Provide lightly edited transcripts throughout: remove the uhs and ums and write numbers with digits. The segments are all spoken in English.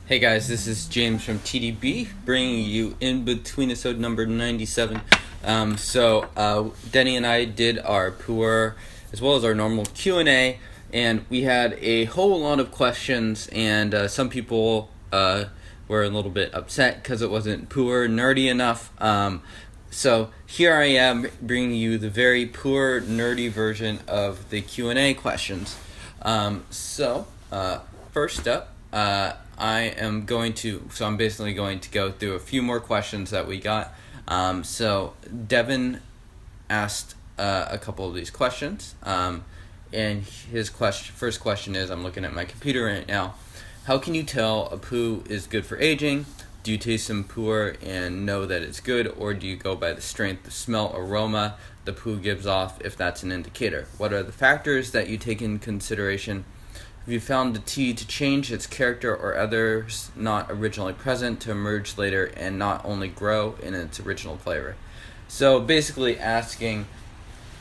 Hey guys, this is James from TeaDB, bringing you InBetweenIsode number 97. Denny and I did our Pu'erh as well as our normal Q&A, and we had a whole lot of questions, and some people were a little bit upset because it wasn't Pu'erh nerdy enough. So here I am bringing you the very Pu'erh nerdy version of the Q&A questions. First up, I'm basically going to go through a few more questions that we got. Devin asked a couple of these questions, and his first question is, I'm looking at my computer right now, how can you tell a poo is good for aging? Do you taste some pu'erh and know that it's good, or do you go by the strength, the smell, aroma the poo gives off, if that's an indicator? What are the factors that you take in consideration? Have you found the tea to change its character or others not originally present to emerge later and not only grow in its original flavor? So basically asking,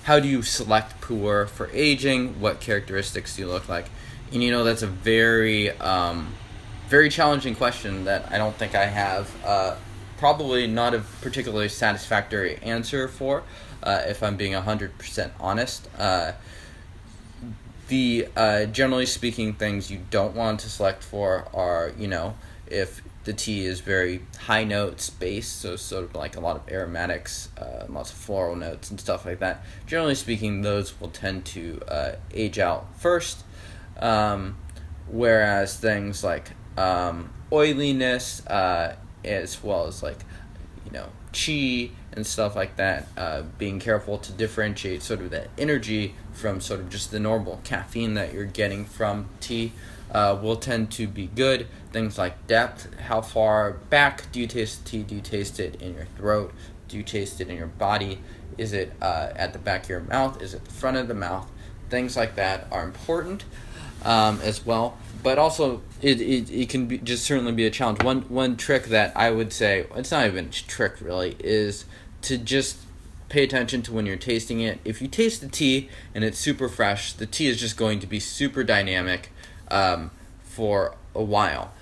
how do you select pu'erh for aging? What characteristics do you look like? And that's a very, very challenging question that I don't think I have probably not a particularly satisfactory answer for, if I'm being 100% honest. The generally speaking things you don't want to select for are, if the tea is very high notes based, so sort of like a lot of aromatics, lots of floral notes and stuff like that. Generally speaking, those will tend to age out first, whereas things like oiliness, as well as chi and stuff like that, being careful to differentiate sort of that energy from sort of just the normal caffeine that you're getting from tea, will tend to be good. Things like depth, how far back do you taste the tea? Do you taste it in your throat? Do you taste it in your body? Is it at the back of your mouth? Is it the front of the mouth? Things like that are important as well. But also, it can be just certainly be a challenge. One trick that I would say, it's not even a trick really, is to just pay attention to when you're tasting it. If you taste the tea and it's super fresh, the tea is just going to be super dynamic for a while.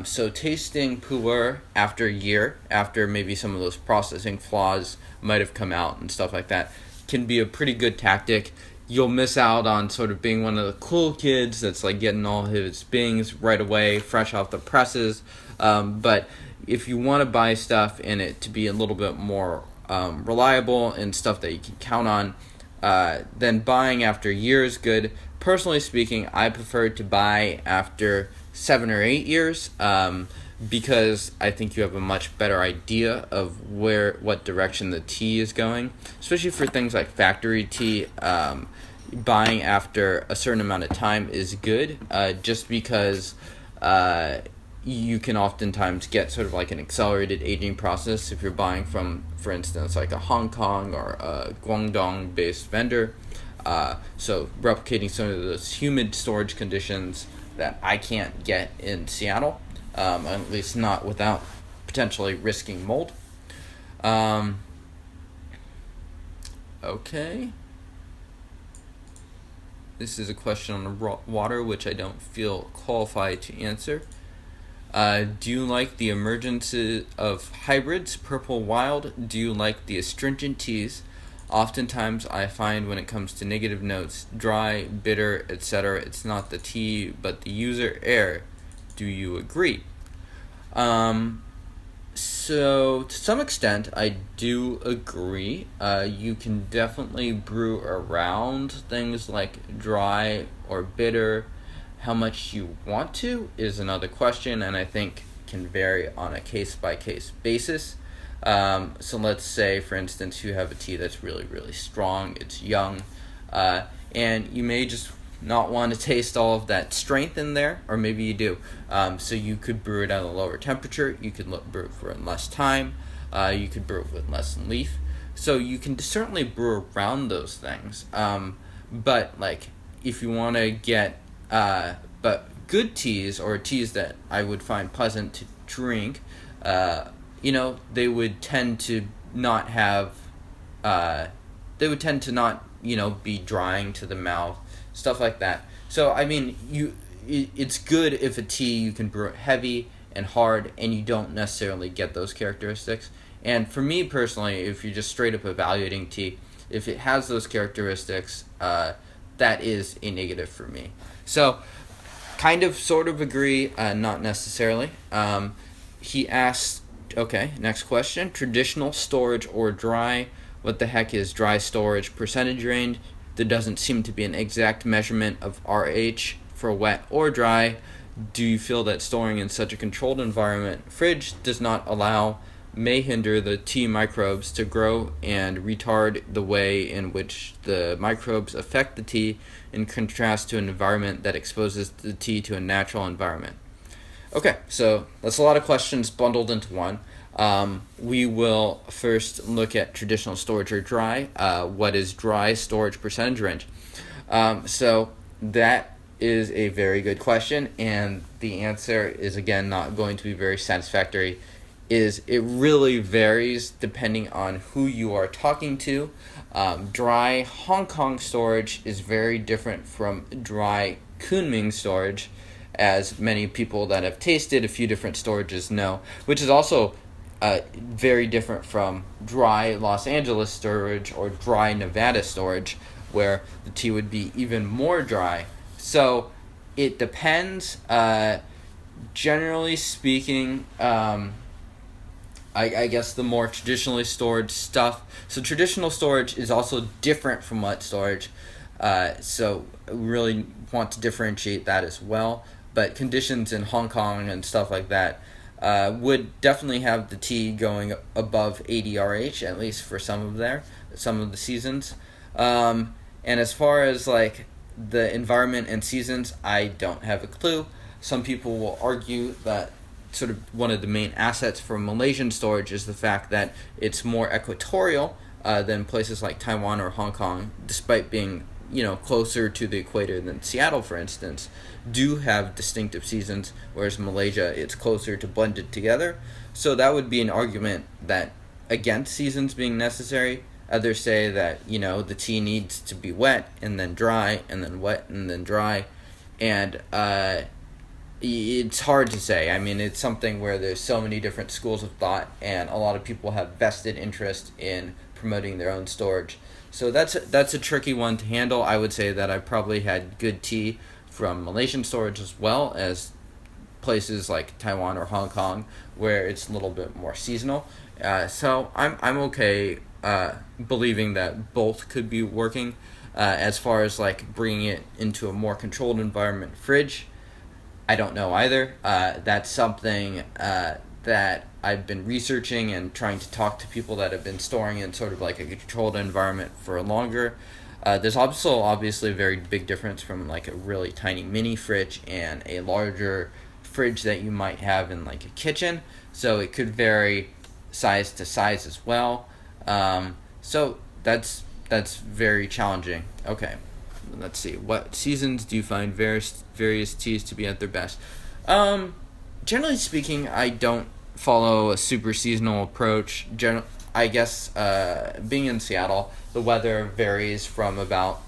So tasting pu'erh after a year, after maybe some of those processing flaws might have come out and stuff like that, can be a pretty good tactic. You'll miss out on sort of being one of the cool kids that's like getting all his bings right away, fresh off the presses. But if you want to buy stuff and it to be a little bit more reliable and stuff that you can count on, then buying after a year is good. Personally speaking, I prefer to buy after 7 or 8 years, because I think you have a much better idea of what direction the tea is going, especially for things like factory tea. Buying after a certain amount of time is good, just because you can oftentimes get sort of like an accelerated aging process if you're buying from, for instance, like a Hong Kong or a Guangdong based vendor. So replicating some of those humid storage conditions that I can't get in Seattle, at least not without potentially risking mold. Okay. This is a question on the water, which I don't feel qualified to answer. Do you like the emergence of hybrids, purple wild? Do you like the astringent teas? Oftentimes I find when it comes to negative notes, dry, bitter, etc., it's not the tea, but the user error. Do you agree? So to some extent, I do agree. You can definitely brew around things like dry or bitter. How much you want to is another question, and I think can vary on a case-by-case basis. So let's say, for instance, you have a tea that's really, really strong, it's young, and you may just not want to taste all of that strength in there, or maybe you do. So you could brew it at a lower temperature, you could brew it for less time, you could brew it with less leaf. So you can certainly brew around those things. But like, if you want to get but good teas, or teas that I would find pleasant to drink, they would tend to not have, be drying to the mouth, stuff like that. So I mean, it's good if a tea you can brew it heavy and hard, and you don't necessarily get those characteristics. And for me personally, if you're just straight up evaluating tea, if it has those characteristics, that is a negative for me. So, kind of, sort of agree, not necessarily. He asked, okay, next question. Traditional storage or dry? What the heck is dry storage? Percentage range? There doesn't seem to be an exact measurement of RH for wet or dry. Do you feel that storing in such a controlled environment, fridge, does not allow, may hinder the tea microbes to grow and retard the way in which the microbes affect the tea, in contrast to an environment that exposes the tea to a natural environment? Okay, so that's a lot of questions bundled into one. We will first look at traditional storage or dry. What is dry storage percentage range? So that is a very good question, and the answer is, again, not going to be very satisfactory. It really varies depending on who you are talking to. Dry Hong Kong storage is very different from dry Kunming storage, as many people that have tasted a few different storages know, which is also very different from dry Los Angeles storage or dry Nevada storage, where the tea would be even more dry. So it depends. Generally speaking, I guess the more traditionally stored stuff. So traditional storage is also different from wet storage. So we really want to differentiate that as well. But conditions in Hong Kong and stuff like that would definitely have the tea going above 80 RH, at least for some of the seasons. And as far as like the environment and seasons, I don't have a clue. Some people will argue that sort of one of the main assets for Malaysian storage is the fact that it's more equatorial than places like Taiwan or Hong Kong, despite being closer to the equator than Seattle, for instance, do have distinctive seasons, whereas Malaysia, it's closer to blended together. So that would be an argument that against seasons being necessary. Others say that, the tea needs to be wet and then dry and then wet and then dry. And it's hard to say. I mean, it's something where there's so many different schools of thought, and a lot of people have vested interest in promoting their own storage. So that's a tricky one to handle. I would say that I probably had good tea from Malaysian storage as well as places like Taiwan or Hong Kong, where it's a little bit more seasonal. So I'm okay believing that both could be working. As far as like bringing it into a more controlled environment, fridge, I don't know either. That's something that I've been researching and trying to talk to people that have been storing in sort of like a controlled environment for longer. There's also obviously a very big difference from like a really tiny mini fridge and a larger fridge that you might have in like a kitchen. So it could vary size to size as well. So that's very challenging. Okay, let's see. What seasons do you find various teas to be at their best? Generally speaking, I don't follow a super seasonal approach. I guess being in Seattle, the weather varies from about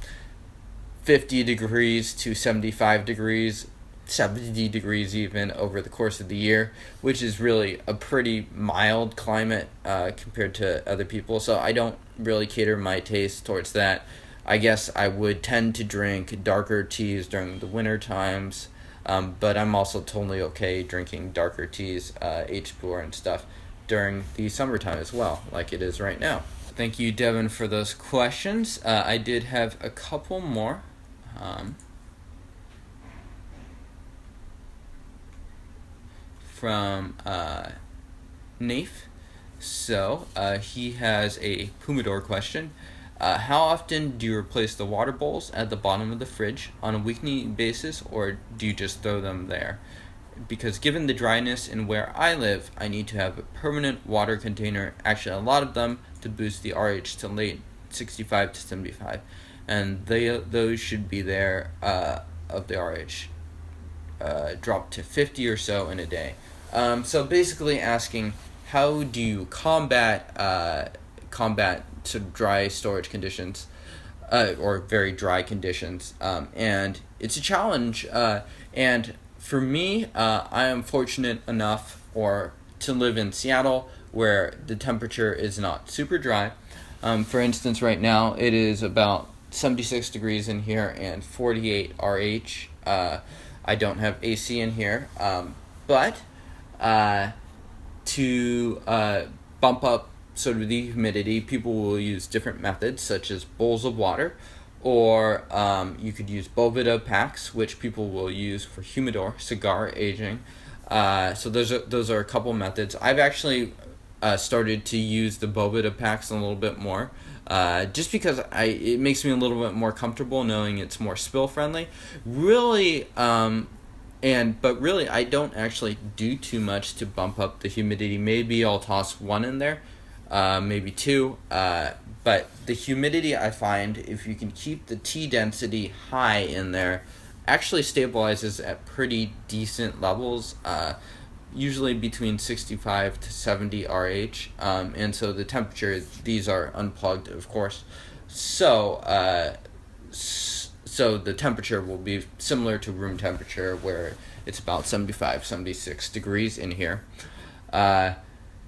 50 degrees to 75 degrees, 70 degrees even over the course of the year, which is really a pretty mild climate compared to other people. So I don't really cater my taste towards that. I guess I would tend to drink darker teas during the winter times, but I'm also totally okay drinking darker teas, Pu'erh and stuff, during the summertime as well, like it is right now. Thank you, Devin, for those questions. I did have a couple more. From Naif. So he has a Pomodoro question. How often do you replace the water bowls at the bottom of the fridge, on a weekly basis, or do you just throw them there? Because given the dryness in where I live, I need to have a permanent water container, actually a lot of them, to boost the RH to late 65 to 75. And those should be there of the RH. Drop to 50 or so in a day. So basically asking, how do you combat sort of dry storage conditions? or very dry conditions, and it's a challenge. And for me, I am fortunate enough to live in Seattle, where the temperature is not super dry. For instance, right now it is about 76 degrees in here and 48 RH. I don't have AC in here, but to bump up sort of the humidity, people will use different methods, such as bowls of water, or you could use Boveda packs, which people will use for humidor, cigar aging. So those are a couple methods. I've actually started to use the Boveda packs a little bit more, just because it makes me a little bit more comfortable knowing it's more spill friendly. Really, but really, I don't actually do too much to bump up the humidity. Maybe I'll toss one in there, maybe two. But the humidity, I find, if you can keep the tea density high in there, actually stabilizes at pretty decent levels, usually between 65 to 70 RH. And so the temperature, these are unplugged, of course. So the temperature will be similar to room temperature, where it's about 75, 76 degrees in here.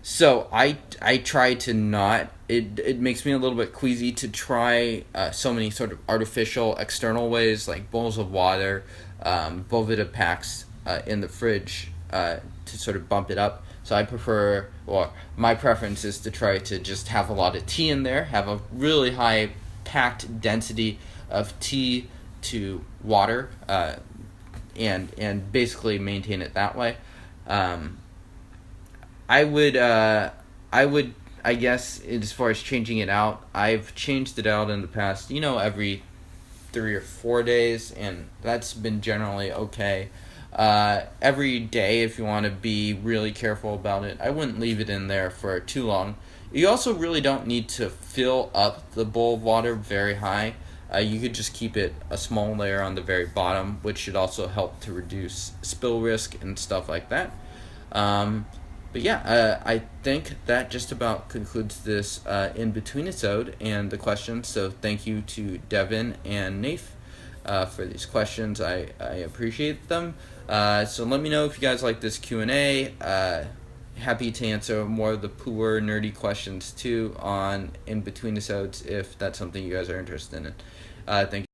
So I try to not, it makes me a little bit queasy to try so many sort of artificial external ways, like bowls of water, Boveda packs in the fridge to sort of bump it up. So I prefer, or my preference is to try to just have a lot of tea in there, have a really high packed density of tea to water, and basically maintain it that way. I would, I guess, as far as changing it out, I've changed it out in the past, every 3 or 4 days, and that's been generally okay. Every day, if you want to be really careful about it, I wouldn't leave it in there for too long. You also really don't need to fill up the bowl of water very high. You could just keep it a small layer on the very bottom, which should also help to reduce spill risk and stuff like that. But yeah, I think that just about concludes this InBetweenIsode and the questions. So thank you to Devin and Naif for these questions. I appreciate them. So let me know if you guys like this Q&A. Happy to answer more of the Pu'erh nerdy questions too on InBetweenIsodes if that's something you guys are interested in. Thank you.